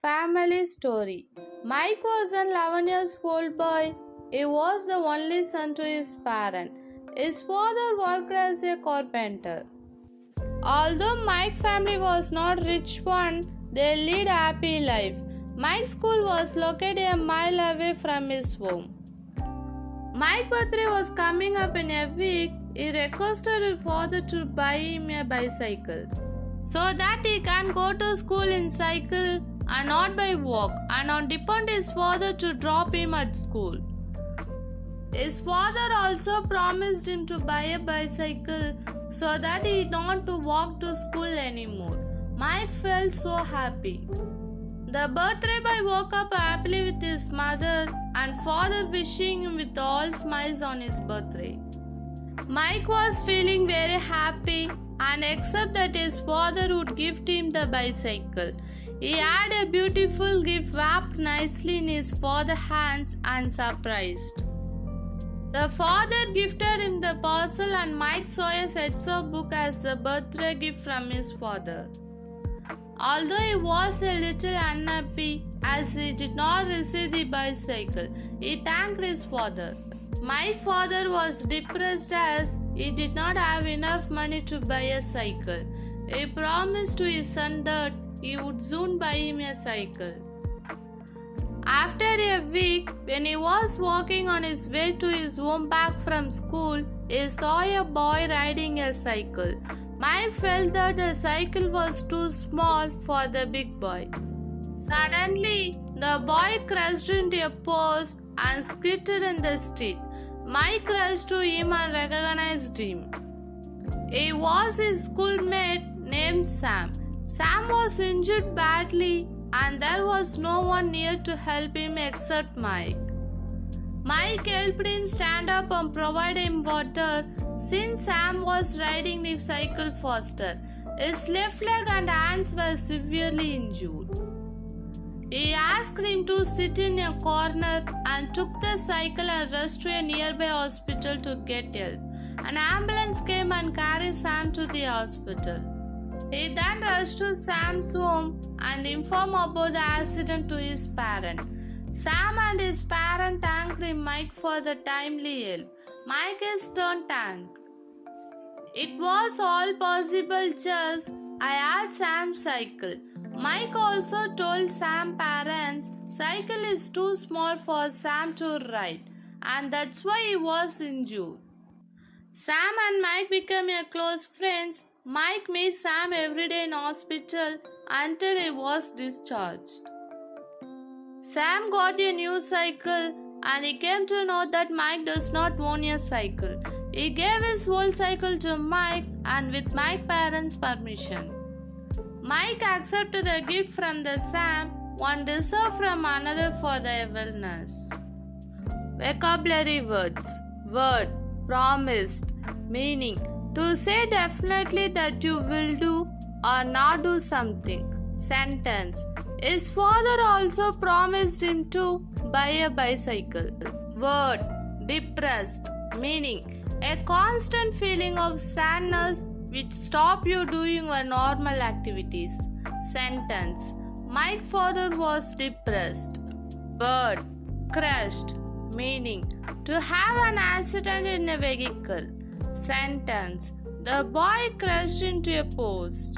Family story. Mike was an 11 years old boy. He was the only son to his parent. His father worked as a carpenter. Although Mike's family was not rich one, they led a happy life. Mike's school was located a mile away from his home. Mike's birthday was coming up in a week. He requested his father to buy him a bicycle so that he can go to school in cycle and not by walk, and depend his father to drop him at school. His father also promised him to buy a bicycle so that he did not to walk to school anymore. Mike felt so happy. The birthday boy woke up happily with his mother and father wishing him with all smiles on his birthday. Mike was feeling very happy and except that his father would gift him the bicycle. He had a beautiful gift wrapped nicely in his father's hands and surprised. The father gifted him the parcel and Mike saw a set of books as the birthday gift from his father. Although he was a little unhappy as he did not receive the bicycle, he thanked his father. Mike's father was depressed as he did not have enough money to buy a cycle. He promised to his son that he would soon buy him a cycle. After a week, when he was walking on his way to his home back from school, he saw a boy riding a cycle. Mike felt that the cycle was too small for the big boy. Suddenly, the boy crashed into a post and skittered in the street. Mike rushed to him and recognized him. He was his schoolmate named Sam. Sam was injured badly and there was no one near to help him except Mike. Mike helped him stand up and provide him water since Sam was riding the cycle faster. His left leg and hands were severely injured. He asked him to sit in a corner and took the cycle and rushed to a nearby hospital to get help. An ambulance came and carried Sam to the hospital. He then rushed to Sam's home and informed about the accident to his parent. Sam and his parent thanked Mike for the timely help. Mike is turned thanked. It was all possible just I had Sam's cycle. Mike also told Sam's parents cycle is too small for Sam to ride and that's why he was injured. Sam and Mike became a close friends. Mike met Sam every day in hospital until he was discharged. Sam got a new cycle and he came to know that Mike does not own a cycle. He gave his whole cycle to Mike and with Mike's parents' permission. Mike accepted the gift from the Sam, one deserved from another for their wellness. Vocabulary words. Word. Promised. Meaning. To say definitely that you will do or not do something. Sentence. His father also promised him to buy a bicycle. Word. Depressed. Meaning. A constant feeling of sadness which stop you doing your normal activities. Sentence. Mike's father was depressed. Word. Crashed. Meaning. To have an accident in a vehicle. Sentence. The boy crashed into a post.